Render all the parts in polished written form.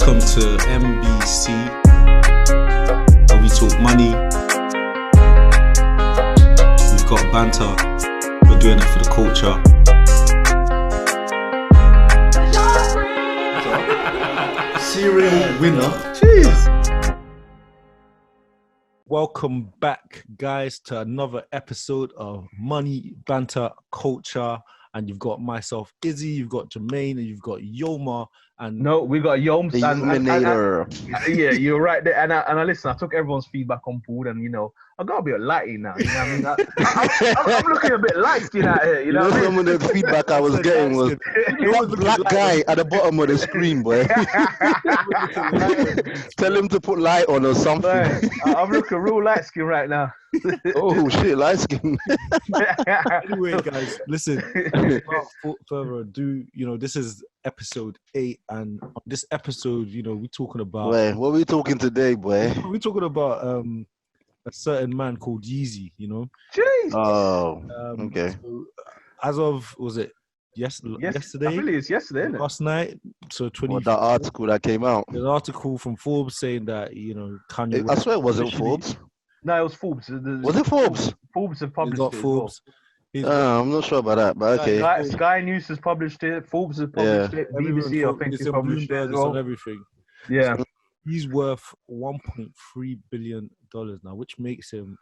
Welcome to MBC, where we talk money. We've got banter. We're doing it for the culture. Serial winner. Jeez. Welcome back, guys, to another episode of Money, Banter, Culture. And you've got myself, Izzy, you've got Jermaine, and you've got Yoma. And No, we got Yoms. The Illuminator. Yeah, you're right there. And I listen, I took everyone's feedback on board, and I got a bit lighty now. You know what I mean? I'm looking a bit light skin out here. You know what I mean? Some of the feedback I was getting was black guy at the bottom of the screen, boy. Tell him to put light on or something. Right. I'm looking real light skin right now. Oh shit, light skin. anyway, guys, listen, without further ado, this is episode 8, and on this episode, we're talking about... Boy, what are we talking today, boy? We're talking about a certain man called Yeezy, Jeez. Oh, okay. So, as of, was it yesterday? I believe it's yesterday, isn't it? Last night, so 20. What, that article that came out? There's an article from Forbes saying that, Kanye West... I swear it wasn't Forbes. No, it was Forbes. Was it Forbes? Forbes have published got it. Forbes. I'm not sure about that, but okay. Sky News has published it. Forbes has published it. BBC, I think, has published it as well. On everything. Yeah. He's worth $1.3 billion now, which makes him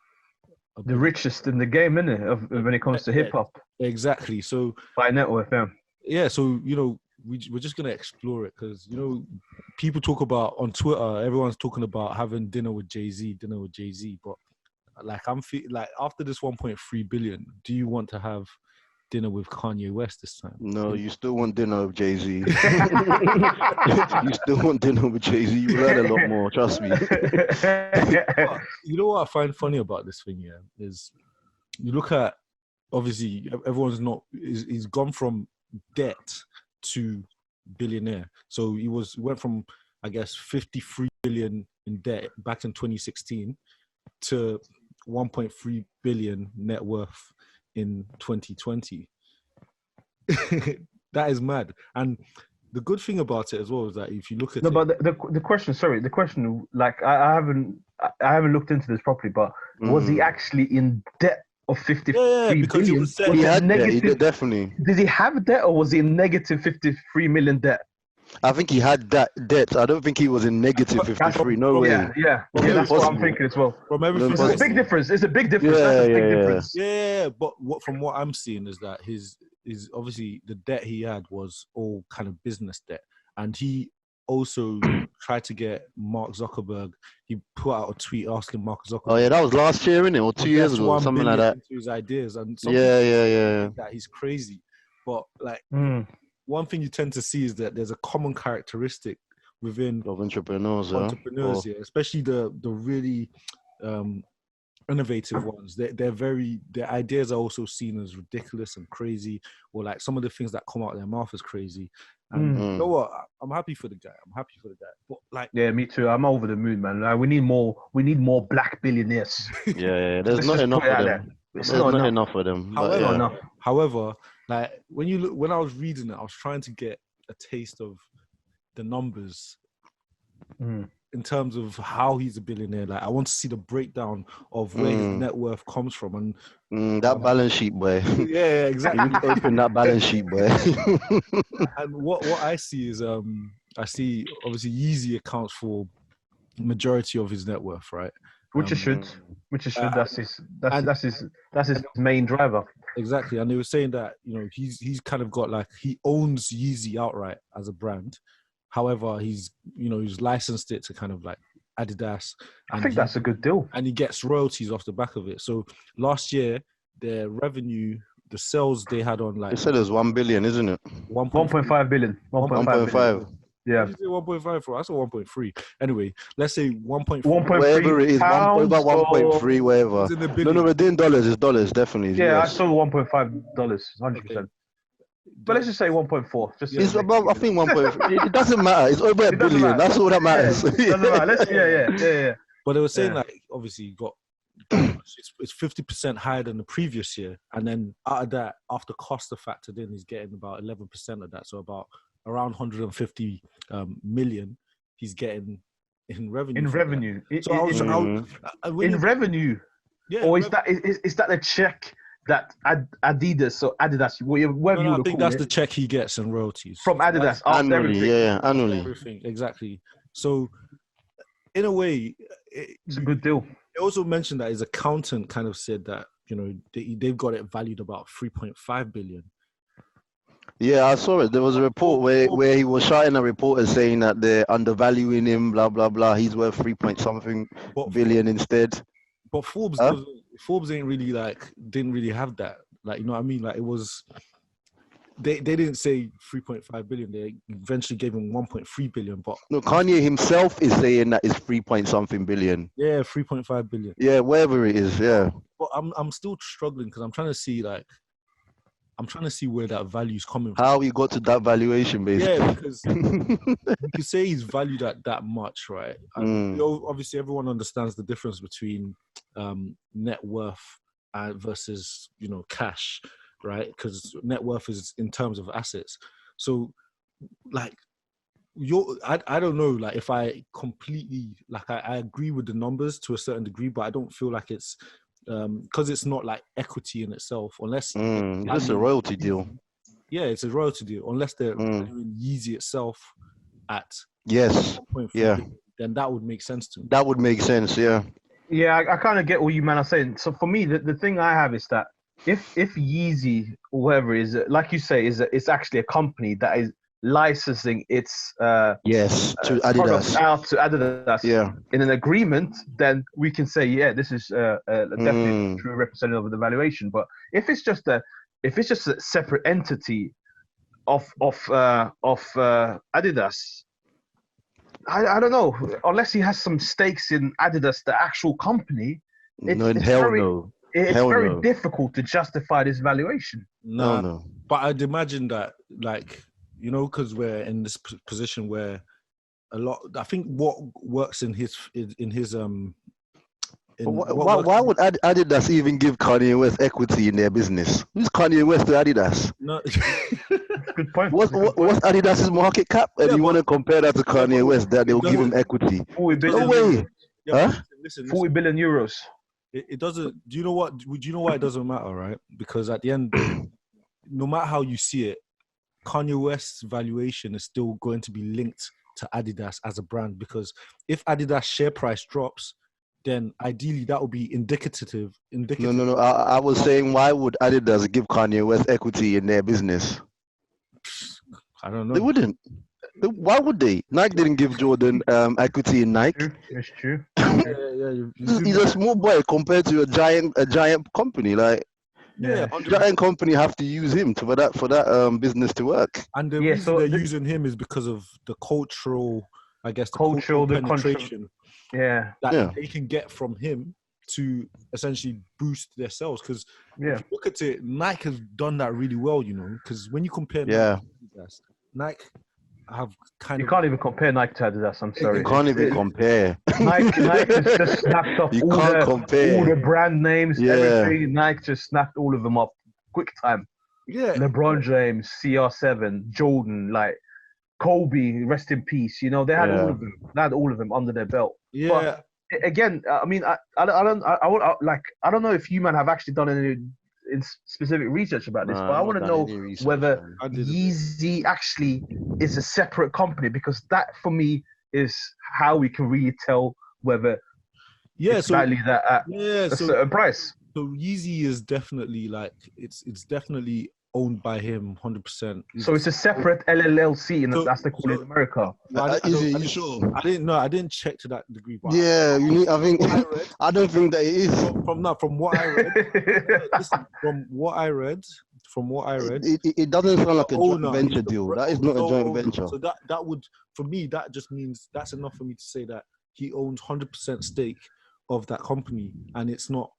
the richest in the game, isn't it? When it comes to hip hop. Exactly. So by net worth, yeah. Yeah. So we're just gonna explore it because people talk about on Twitter. Everyone's talking about having dinner with Jay-Z, but like after this 1.3 billion, do you want to have dinner with Kanye West this time? No, you still want dinner with Jay-Z. You still want dinner with Jay-Z. You learn a lot more, trust me. You know what I find funny about this thing, is you look at, obviously, he's gone from debt to billionaire. So he went from, I guess, 53 billion in debt back in 2016 to 1.3 billion net worth in 2020. That is mad. And the good thing about it as well is that if you look at but the question, like I haven't looked into this properly, but was he actually in debt of 53 billion? He had debt, he did, definitely. Did he have debt, or was he in negative 53 million debt? I think he had that debt. I don't think he was in negative 53. No way. Yeah. That's what I'm thinking as well. From everything, it's a big difference. It's a big difference. That's a big difference. Yeah, but from what I'm seeing is that his obviously the debt he had was all kind of business debt, and he also tried to get Mark Zuckerberg. He put out a tweet asking Mark Zuckerberg. Oh yeah, that was last year, innit, or 2 years ago, something like that. His ideas and yeah. That he's crazy, but like. One thing you tend to see is that there's a common characteristic within entrepreneurs, especially the really innovative ones. Their ideas are also seen as ridiculous and crazy, or like some of the things that come out of their mouth is crazy. And you know what? I'm happy for the guy. But like, yeah, me too. I'm over the moon, man. Like, we need more black billionaires. Yeah. There's not enough of them. There's not enough of them. However, like when I was reading it, I was trying to get a taste of the numbers in terms of how he's a billionaire. Like I want to see the breakdown of where his net worth comes from, and that balance sheet, boy. Yeah, exactly. You need to open that balance sheet, boy. And what I see is I see obviously Yeezy accounts for majority of his net worth, right? Which it should. That's his main driver. Exactly, and they were saying that he's kind of got like he owns Yeezy outright as a brand. However, he's licensed it to kind of like Adidas. I think that's a good deal, and he gets royalties off the back of it. So last year, their revenue, the sales they had on like they said it was 1 billion, isn't it? 1.5 billion. 1.5. Yeah. Did you say 1.5 for? I saw 1.3. Anyway, let's say 1.4. Whatever it is, about 1.3, whatever. No, we're doing dollars. It's dollars, definitely. Yeah, yes. I saw $1.5, 100%. Okay. But let's just say 1.4. It's above, I think 1.3. It doesn't matter. It's over $1 billion. That's all that matters. Yeah, doesn't matter. Yeah. But they were saying like, obviously, you got it's 50% higher than the previous year, and then out of that, after costs are factored in, he's getting about 11% of that, so about around 150 million. he's getting in revenue. In from revenue. that. So I was In revenue. yeah. Or is that a check that Adidas or Adidas, whatever you I would think call that's it, the check he gets in royalties from Adidas after Annually, everything? yeah, annually. Everything, exactly. So in a way, It's a good deal. They also mentioned that his accountant kind of said that, you know, they've got it valued about 3.5 billion. Yeah, I saw it. There was a report where he was shouting at reporters saying that they're undervaluing him, blah blah blah. He's worth 3 point something billion instead. But Forbes Forbes didn't really have that. Like, you know what I mean? Like, it was they didn't say 3.5 billion. They eventually gave him 1.3 billion. But no, Kanye himself is saying that it's 3 point something billion. Yeah, 3.5 billion. Yeah, wherever it is. Yeah. But I'm still struggling because I'm trying to see where that value is coming from. How he got to that valuation, basically. Yeah, because you could say he's valued at that much, right? And obviously, everyone understands the difference between net worth versus, you know, cash, right? Because net worth is in terms of assets. So, like, I don't know, like, if I completely, like, I agree with the numbers to a certain degree, but I don't feel like it's because it's not like equity in itself, unless it's a royalty deal. Yeah, it's a royalty deal. Unless they're valuing Yeezy itself at yes, yeah, then that would make sense to me. That would make sense, yeah. Yeah, I kind of get what you man are saying. So for me, the thing I have is that if Yeezy or whoever is, like you say, it's actually a company that is licensing its to Adidas out to Adidas in an agreement, then we can say, yeah, this is definitely a true representative of the valuation. But if it's just a separate entity of Adidas, I don't know. Unless he has some stakes in Adidas, the actual company, it's very difficult to justify this valuation. No. But I'd imagine that, like, you know, because we're in this position where I think what works in his why would Adidas even give Kanye West equity in their business? Who's Kanye West to Adidas? No. Good point. What's Adidas's market cap? And you want to compare that to Kanye West, that they'll give him equity? 40 billion. No way. Yeah, huh? Listen. 40 billion euros. It doesn't. Do you know what? Do you know why it doesn't matter, right? Because at the end, no matter how you see it, Kanye West's valuation is still going to be linked to Adidas as a brand. Because if Adidas share price drops, then ideally that would be indicative. No. I was saying, why would Adidas give Kanye West equity in their business? I don't know. They wouldn't. Why would they? Nike didn't give Jordan equity in Nike. It's true. He's a small boy compared to a giant company. Like, giant company have to use him for that business to work. And the reason they're using him is because of the cultural, I guess, the cultural penetration. That they can get from him to essentially boost their sales. Because if you look at it, Nike has done that really well, you know. Because when you compare Nike have you can't even compare Nike to Adidas. I'm sorry. You can't even compare. Nike has just snapped up all the brand names, everything. Nike just snapped all of them up quick time. Yeah. LeBron James, CR7, Jordan, like Kobe, rest in peace. You know, they had all of them. They had all of them under their belt. Yeah. But again, I mean, I don't know if you man have actually done any in specific research about this, but I want to know whether Yeezy actually is a separate company, because that for me is how we can really tell whether it's valued at a certain price. So Yeezy is definitely it's definitely owned by him 100%. So it's a separate LLC, and that's the call in America. You sure? I didn't know. I didn't check to that degree. But I think I don't think that it is. From what I read, listen, from what I read, it doesn't sound like a joint venture deal. That is not a joint venture. So that would, for me, that just means that's enough for me to say that he owns 100% stake of that company, and it's not.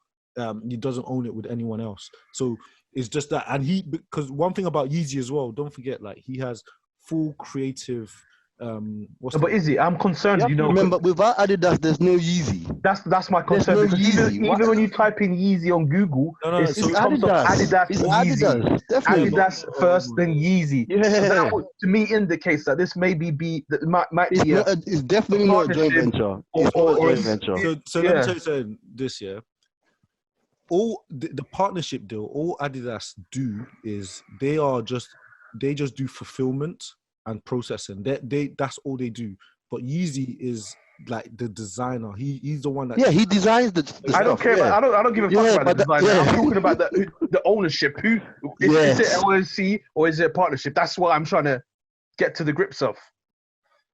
He doesn't own it with anyone else. So it's just that, and because one thing about Yeezy as well, don't forget, like, he has full creative But Izzy, I'm concerned. Remember, without Adidas, there's no Yeezy. That's my concern. There's no because Yeezy. even when you type in Yeezy on Google, it's Adidas. It's Adidas. Definitely. Adidas first, then Yeezy. Yeah. So that to me indicates that this might be it's definitely not a joint venture. It's not a joint venture. So let me tell you something this year. All the partnership deal, all Adidas do is they just do fulfillment and processing. That's all they do. But Yeezy is like the designer. He's the one that he designs the I don't stuff, care. I don't give a fuck about the designer. I'm talking about the ownership. Is it LLC or is it a partnership? That's what I'm trying to get to the grips of.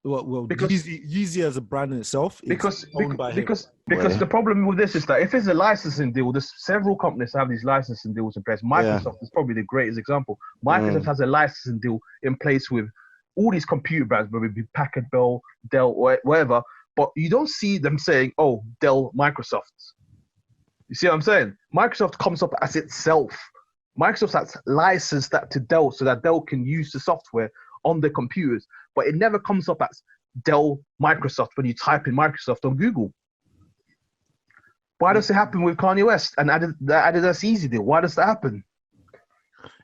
Well, because Yeezy as a brand in itself, because the problem with this is that if it's a licensing deal, there's several companies have these licensing deals in place. Microsoft is probably the greatest example. Microsoft has a licensing deal in place with all these computer brands, whether it be Packard Bell, Dell, or whatever. But you don't see them saying, "Oh, Dell, Microsoft." You see what I'm saying? Microsoft comes up as itself. Microsoft has licensed that to Dell so that Dell can use the software on their computers, but it never comes up as Dell Microsoft when you type in Microsoft on Google. Why does it happen with Kanye West and the Adidas Yeezy deal? Why does that happen?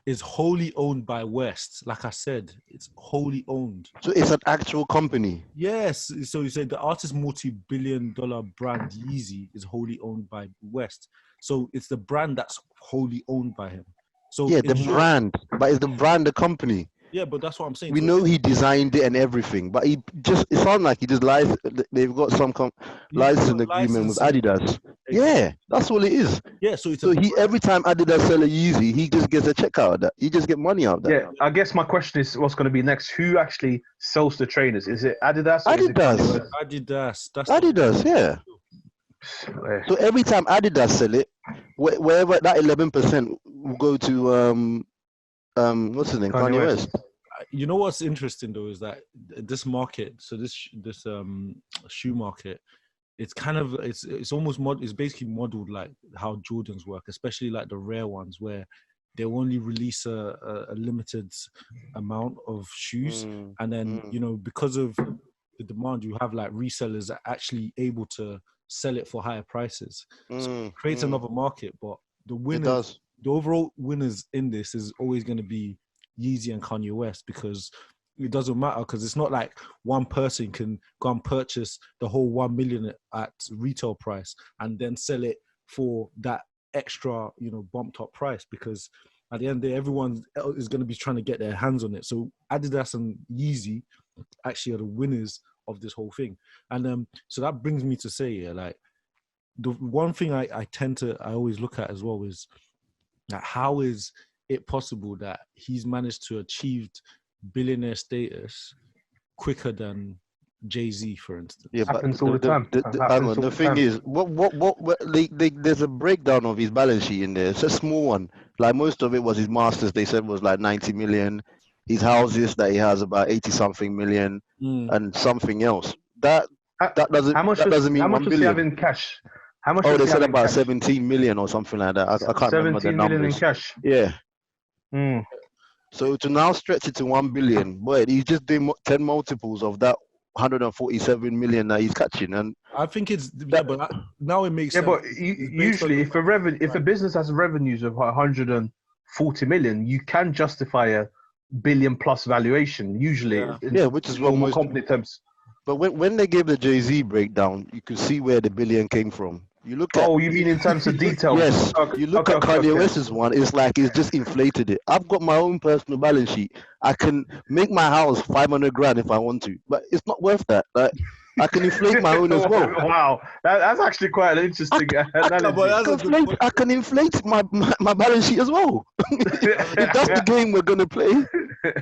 It's wholly owned by West. Like I said, it's wholly owned. So it's an actual company. Yes. So you said the artist multi-billion-dollar brand Yeezy is wholly owned by West. So it's the brand that's wholly owned by him. So the brand, but is the brand the company? Yeah, but that's what I'm saying. We know he designed it and everything, but it sounds like he just lies. They've got some licensing agreement with Adidas. Exactly. Yeah, that's all it is. Yeah, so he every time Adidas sell a Yeezy, he just gets a check out of that. He just get money out of that. Yeah, I guess my question is, what's going to be next? Who actually sells the trainers? Is it Adidas? Adidas. That's Adidas. Yeah. So every time Adidas sell it, wherever that 11% will go to what's his name? Kanye West. You know what's interesting though is that this market, so this shoe market, it's kind of it's basically modeled like how Jordans work, especially like the rare ones where they only release a limited amount of shoes, and then because of the demand, you have like resellers that are actually able to sell it for higher prices. So it creates another market, but the winners. The overall winners in this is always going to be Yeezy and Kanye West, because it doesn't matter, because it's not like one person can go and purchase the whole 1 million at retail price and then sell it for that extra, bumped up price, because at the end of the day, everyone is going to be trying to get their hands on it. So Adidas and Yeezy actually are the winners of this whole thing. And so that brings me to say, like, the one thing I always look at as well is, how is it possible that he's managed to achieve billionaire status quicker than Jay-Z, for instance? Yeah, happens all the time. The thing is, there's a breakdown of his balance sheet in there. It's a small one. Like most of it was his masters. They said was like 90 million. His houses that he has about 80 something million, and something else. That doesn't mean how much 1 does billion. He have in cash? How much? They said about 17 million or something like that. I can't remember the numbers. 17 million in cash. Yeah. So to now stretch it to 1 billion, boy, he's just doing 10 multiples of that 147 million that he's catching. And I think it's but now it makes sense. But usually, if a business has revenues of 140 million, you can justify a billion plus valuation. Usually, which is what most company terms. But when they gave the Jay-Z breakdown, you could see where the billion came from. You look at. Oh, you mean in terms of details? Yes. You look at Kanye West's one. It's like he's just inflated it. I've got my own personal balance sheet. I can make my house 500 grand if I want to, but it's not worth that. Like, I can inflate my own as well. Wow, that's actually quite an interesting analogy. I can inflate my balance sheet as well. If that's the game we're gonna play.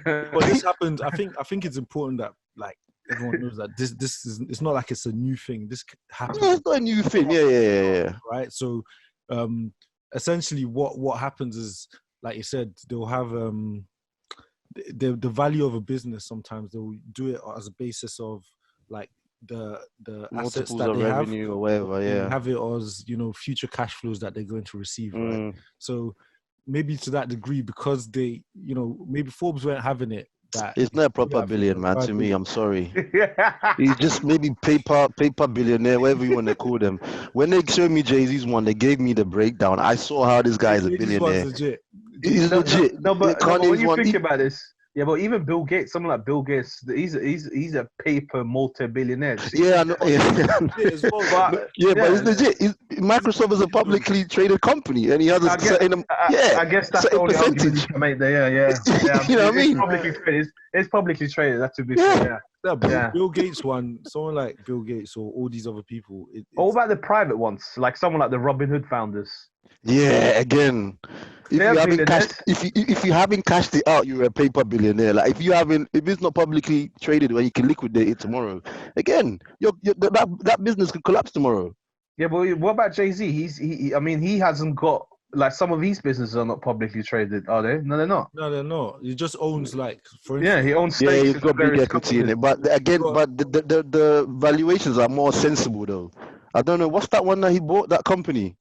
But this happens. I think it's important that like everyone knows that this is. It's not like it's a new thing. This happens. No, it's not a new thing. Yeah. Right. So, essentially, what happens is, like you said, they'll have the value of a business. Sometimes they'll do it as a basis of like the assets that they have, revenue or whatever. Yeah. Have it as future cash flows that they're going to receive. Right. So maybe to that degree, because they maybe Forbes weren't having it. that It's not a proper billion, man. To me, I'm sorry. He's just maybe paper billionaire, whatever you want to call them. When they showed me Jay-Z's one, they gave me the breakdown. I saw how this guy is a billionaire. Legit. He's legit. But when you think about this, yeah, but even Bill Gates, someone like Bill Gates, he's a paper multi-billionaire. Yeah, I know. Yeah, but it's legit. Microsoft is a publicly traded company, and he has a certain. I guess that's the only argument you can make there. Yeah. You know what I mean? It's publicly traded. That to be fair. Yeah. Bill Gates one, someone like Bill Gates or all these other people. What about the private ones, like someone like the Robin Hood founders? Yeah, again, if you haven't cashed it out, you're a paper billionaire. Like if it's not publicly traded, where you can liquidate it tomorrow, again, that business could collapse tomorrow. Yeah, but what about Jay-Z? He hasn't got, like, some of his businesses are not publicly traded, are they? No, they're not. No, they're not. He just owns, like, for instance. Yeah, he owns stakes. Yeah, he's got big equity in it. But again, the valuations are more sensible though. I don't know what's that one that he bought, that company.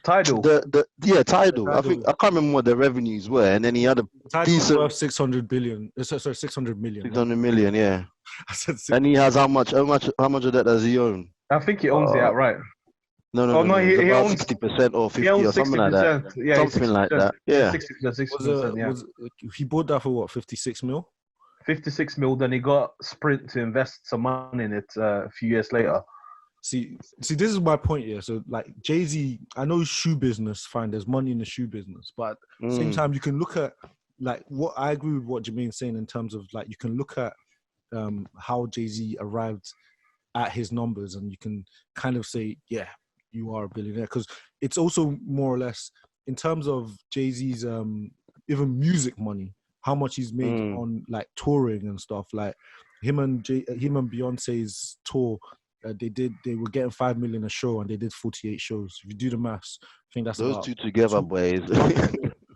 Tidal. Tidal. I can't remember what the revenues were, and then he had a Tidal's worth 600 billion. Sorry, 600 million. 600 million, yeah. I said and he has how much of that does he own? I think he owns it outright. No. He owns 60% or 50 or something like that. Yeah, something like that. Yeah. 60%. Yeah. He bought that for what? 56 mil. 56 mil. Then he got Sprint to invest some money in it a few years later. See, this is my point here. So, like, Jay-Z, I know shoe business, fine, there's money in the shoe business, but at the same time, you can look at, like, what I agree with what Jermaine's saying in terms of, like, you can look at how Jay-Z arrived at his numbers, and you can kind of say, yeah, you are a billionaire, because it's also more or less in terms of Jay-Z's even music money, how much he's made on, like, touring and stuff. Like him and Beyonce's tour. They were getting 5 million a show, and they did 48 shows. If you do the maths, I think that's those two together, boys.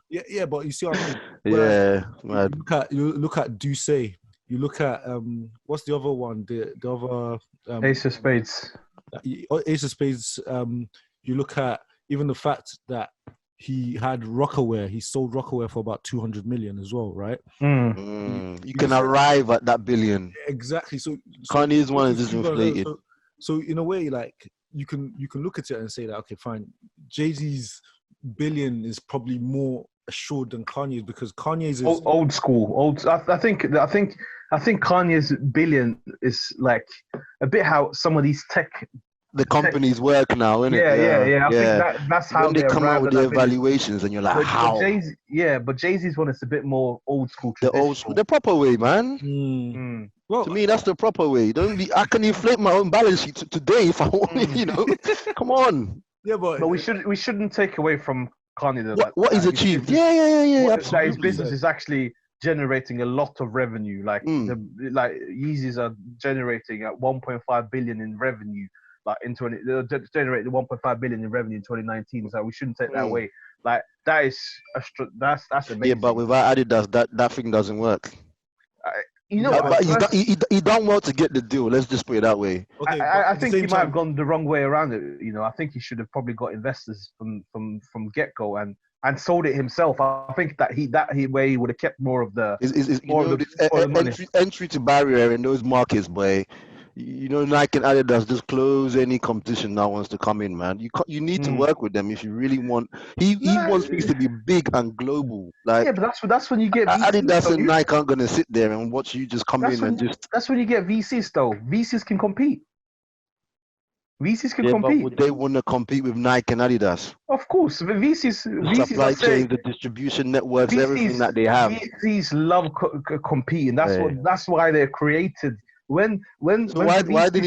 yeah, but you see what I mean? Yeah, man. You look at Duce. You look at what's the other one? The other Ace of Spades. Ace of Spades. You look at even the fact that he had Rockaware. He sold Rockaware for about 200 million as well, right? You can arrive at that billion. Exactly. So Kanye's one is just inflated. So in a way, like, you can look at it and say that, okay, fine, Jay-Z's billion is probably more assured than Kanye's, because Kanye's is old school. I think Kanye's billion is like a bit how some of these the companies work now, isn't it? Yeah. I think that's how when they come out with their evaluations, and you're like, how? But Jay-Z's one is a bit more old school. The old school, the proper way, man. Well, to me, that's the proper way. I can inflate my own balance sheet today if I want. You know, come on. Yeah, but we shouldn't take away from Kanye what he's achieved. Yeah, absolutely. His business is actually generating a lot of revenue. Like Yeezys are generating at 1.5 billion in revenue. Like they generated 1.5 billion in revenue in 2019. So we shouldn't take that away. Like that's amazing. Yeah, but without Adidas, that thing doesn't work. But he done well to get the deal. Let's just put it that way. Okay, I think he might have gone the wrong way around it. You know, I think he should have probably got investors from get go and sold it himself. I think that where he would have kept more of the entry to barrier in those markets, boy. You know, Nike and Adidas just close any competition that wants to come in, man. You need to work with them if you really want. He wants things to be big and global. Like, yeah, but that's when you get Adidas and Nike aren't gonna sit there and watch you just come in and just. That's when you get VCs though. VCs can compete. But would they want to compete with Nike and Adidas? Of course, the VCs supply chain, the distribution networks, everything that they have. VCs love competing. That's why they're created. Why didn't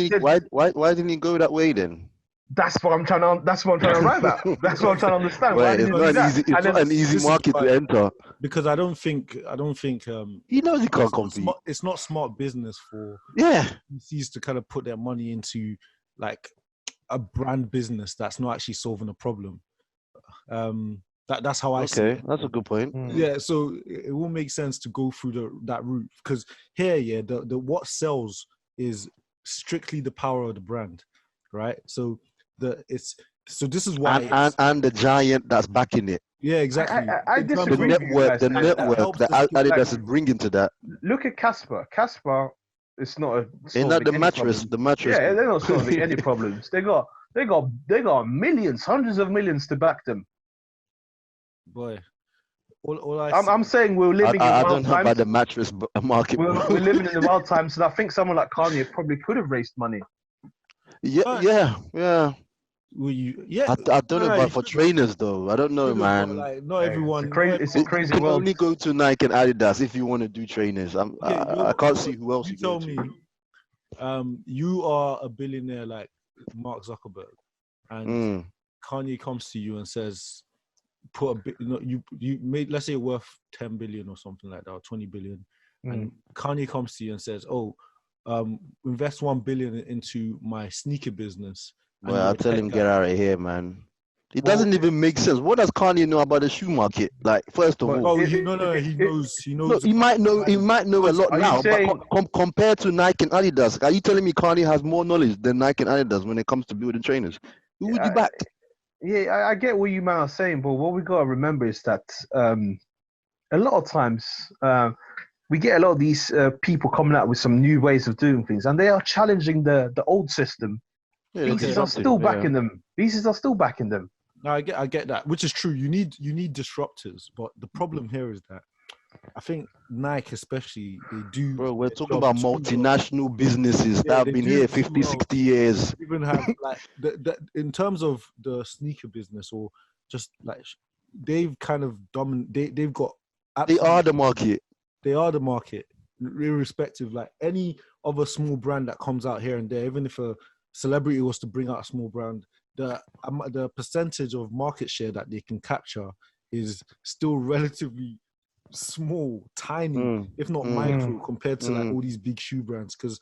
he go that way then? That's what I'm trying to arrive at. That's what I'm trying to understand. It's not an easy market to enter. Because I don't think he knows he can't compete. It's not smart business for VCs to kind of put their money into, like, a brand business that's not actually solving a problem. That's how I see it. Okay, that's a good point. Yeah, so it will make sense to go through that route, because here, the what sells is strictly the power of the brand, right? So So this is why and the giant that's backing it. Yeah, exactly. I disagree with you guys. The network that Adidas is bringing to that. Look at Casper. Casper, it's not Ain't that the mattress? The mattress. Yeah, they're not solving any problems. They got millions, hundreds of millions to back them. Boy, I'm saying we're living in wild times. I don't know about the mattress market. We're living in the wild times, and I think someone like Kanye probably could have raised money. Yeah. I don't know about for trainers though. I don't know, man. Like, not everyone. It's a crazy world. You can world. only go to Nike and Adidas if you want to do trainers. I can't see who else you tell go me. To. You are a billionaire like Mark Zuckerberg, and Kanye comes to you and says, "Put a bit. You made, let's say, worth 10 billion or something like that, or 20 billion." And Kanye comes to you and says, "Oh, invest 1 billion into my sneaker business." Well, I'll tell him get out of here, man. It doesn't even make sense. What does Kanye know about the shoe market? Like, first of all, he knows. No, he might know a lot now. But compared to Nike and Adidas, are you telling me Kanye has more knowledge than Nike and Adidas when it comes to building trainers? Who would you back? Yeah, I get what you man are saying, but what we gotta remember is that a lot of times we get a lot of these people coming out with some new ways of doing things, and they are challenging the old system. Yeah, pieces are still backing them. Pieces are still backing them. No, I get that, which is true. You need disruptors, but the problem here is that I think Nike especially, they do. Bro, we're talking about multinational businesses that have been here 50, 60 years. Even have like in terms of the sneaker business, or just like they've kind of they've got. They are the market. They are the market, irrespective. Like any other small brand that comes out here and there, even if a celebrity was to bring out a small brand, the percentage of market share that they can capture is still relatively small, tiny, if not micro, compared to like all these big shoe brands. Because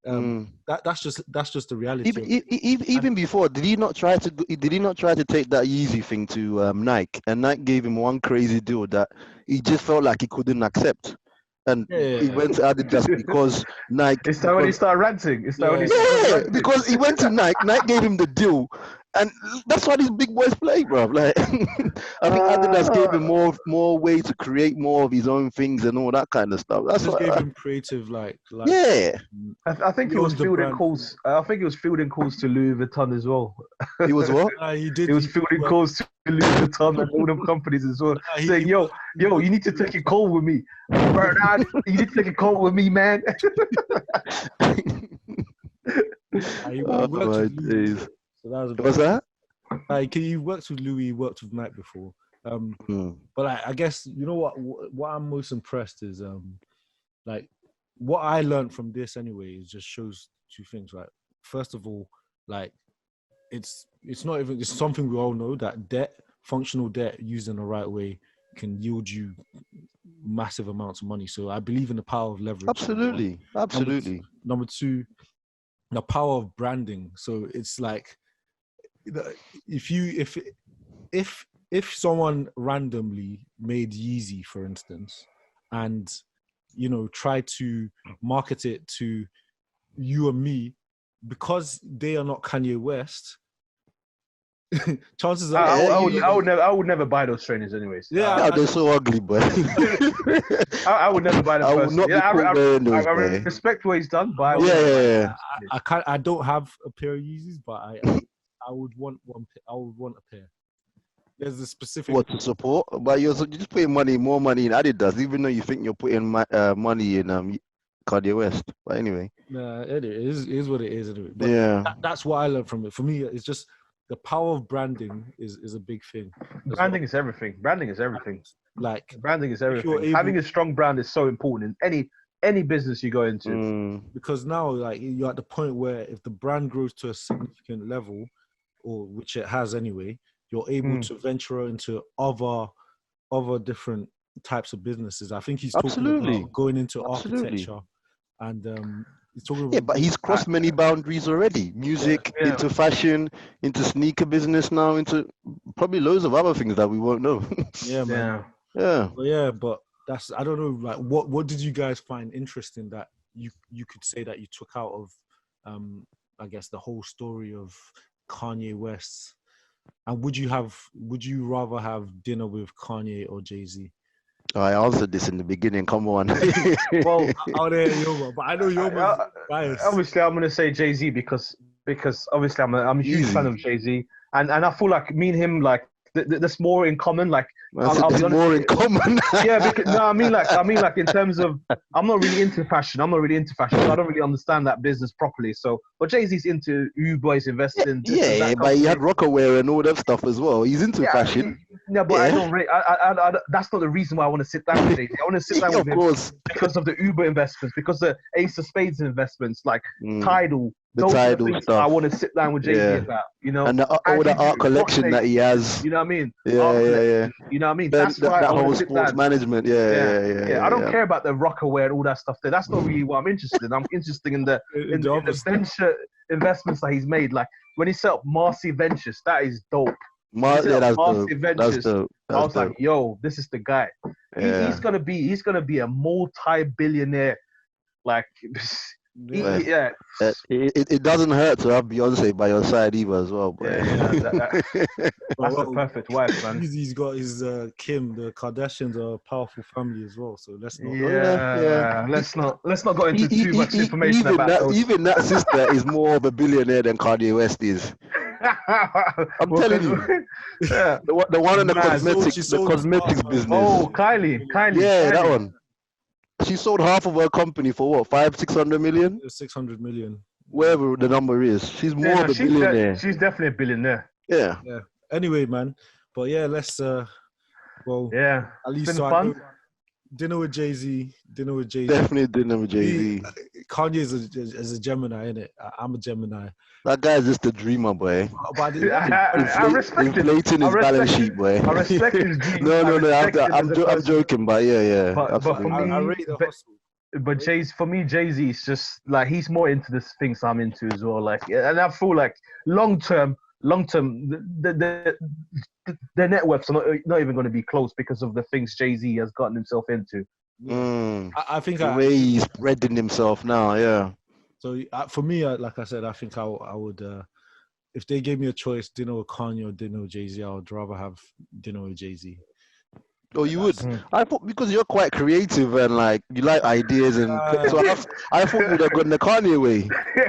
that's just the reality. Even before, did he not try to take that Yeezy thing to Nike, and Nike gave him one crazy deal that he just felt like he couldn't accept. And he went to Adidas because Nike. Is that when he started ranting? Because he went to Nike. Nike gave him the deal, and that's why these big boys play, bro. Like, I think Adidas gave him more way to create more of his own things and all that kind of stuff. That's what gave him creative, like yeah. I think he was fielding calls. I think he was fielding calls to Louis Vuitton as well. He was what? He did. He was fielding calls to Louis Vuitton and all them companies as well, saying, "Yo, you need to take a call with me, Bernard. You need to take a call with me, man." What's that? Like, you worked with Louis, worked with Nike before. But I guess you know what I'm most impressed is like what I learned from this anyway is just shows two things. Like, first of all, like it's something we all know that functional debt used in the right way can yield you massive amounts of money. So I believe in the power of leverage. Absolutely. Number two, the power of branding. So it's like if someone randomly made Yeezy, for instance, and tried to market it to you and me, because they are not Kanye West, chances are I would never buy those trainers anyways. Yeah, they're so ugly, but I would never buy them. I would not I respect what he's done, but I don't have a pair of Yeezys, but I would want one. I would want a pair. There's a specific to support, but you're just putting more money in Adidas, even though you think you're putting money in Kanye West. But anyway, it is what it is. Anyway. But that's what I learned from it. For me, it's just the power of branding is a big thing. Branding is everything. Branding is everything. Like, branding is everything. Having a strong brand is so important in any business you go into. Because now, like, you're at the point where if the brand grows to a significant level, or which it has anyway, you're able to venture into other different types of businesses. I think he's talking about going into architecture, and he's talking about but he's crossed many boundaries already. Music, into fashion, into sneaker business now, into probably loads of other things that we won't know. But that's, I don't know, like what did you guys find interesting that you could say that you took out of I guess the whole story of Kanye West's And would you rather have dinner with Kanye or Jay-Z? Oh, I answered this in the beginning. Come on. Well, out there, Yoma, but I know Yoma's biased. Obviously, I'm gonna say Jay-Z because obviously I'm a huge Easy. fan of Jay-Z, and I feel like me and him like there's more in common. Like I'll be more in common. Yeah, because no, I mean like in terms of I'm not really into fashion. So I don't really understand that business properly. So, but Jay-Z's into Uber, he's investing. Yeah, but he had Rockaware and all that stuff as well. He's into fashion. Yeah, but I don't really. I that's not the reason why I want to sit down with Jay-Z. I want to sit down with him because of the Uber investments, because the Ace of Spades investments, like Tidal. Those are the things stuff. I want to sit down with Jay-Z about, you know. And all the art collection that he has. You know what I mean? Yeah. You know what I mean? That's why that whole sports management. Yeah. I don't care about the Rockaware and all that stuff there. That's not really what I'm interested in. I'm interested in the venture investments that he's made. Like when he set up Marcy Ventures, that is dope. That's dope. That's dope. I was like, yo, this is the guy. He's gonna be a multi-billionaire. Like, it doesn't hurt to have Beyonce by your side either as well. But that's a perfect wife, man. He's got his Kim. The Kardashians are a powerful family as well. So let's not. Let's not go into too much information about that. Even that sister is more of a billionaire than Kanye West is. I'm telling you. Yeah. The one in the cosmetics business. Oh, Kylie. Yeah, that one. She sold half of her company for what? 500-600 million? 600 million. Wherever the number is. She's more of a billionaire. She's definitely a billionaire. Yeah. Anyway, man. But yeah, let's at least it's been fun. Dinner with Jay-Z. Definitely dinner with Jay-Z. Kanye is a Gemini, innit? I'm a Gemini. That guy is just a dreamer, boy. I respect inflating his balance sheet, boy. I respect his dream. No. I'm joking, but yeah. But for me, I rate the hustle. But Jay-Z is just like he's more into the things I'm into as well. Like, and I feel like long term, the net worths are not even going to be close because of the things Jay-Z has gotten himself into. I think the way he's spreading himself now, yeah. So for me, like I said, I think I would, if they gave me a choice, dinner with Kanye or dinner with Jay-Z, I would rather have dinner with Jay-Z. Oh, you would? I thought because you're quite creative and like you like ideas, and so I thought you would have gone the Kanye way.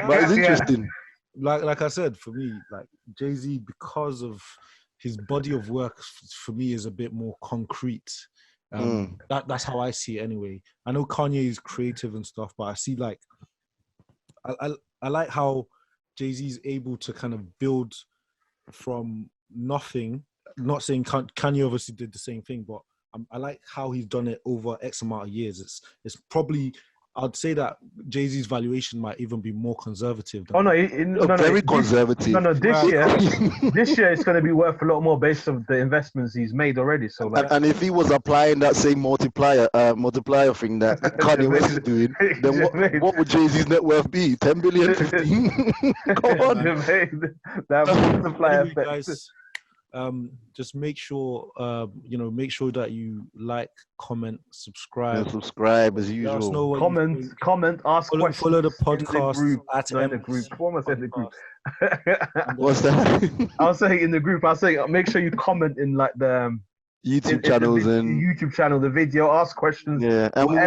But it's interesting. Like I said, for me, like Jay-Z, because of his body of work, for me is a bit more concrete. That's how I see it anyway. I know Kanye is creative and stuff, but I see like I like how Jay-Z is able to kind of build from nothing. I'm not saying Kanye obviously did the same thing, but I like how he's done it over X amount of years. It's probably, I'd say that Jay-Z's valuation might even be more conservative. Very conservative. This year it's going to be worth a lot more based on the investments he's made already. So, and if he was applying that same multiplier thing that Kanye West is doing, then what would Jay-Z's net worth be? 10 billion, 15? Come on. That multiplier effect. Guys, just make sure that you like, comment, subscribe. Yeah, subscribe as usual. Comment, ask questions. Follow the podcast in the group. What am I saying in the group? What's that? I was saying in the group. I was saying make sure you comment in like the YouTube channels and YouTube channel, the video, ask questions. Yeah, and we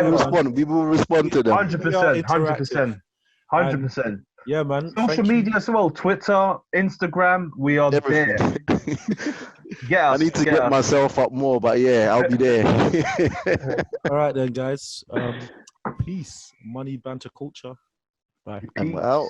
will respond to them. 100%. Yeah, man. Social media as well. Twitter, Instagram. We are there. I need to get myself up more, but yeah, I'll be there. All right then, guys. Peace. Money, banter, culture. Bye. And we're out.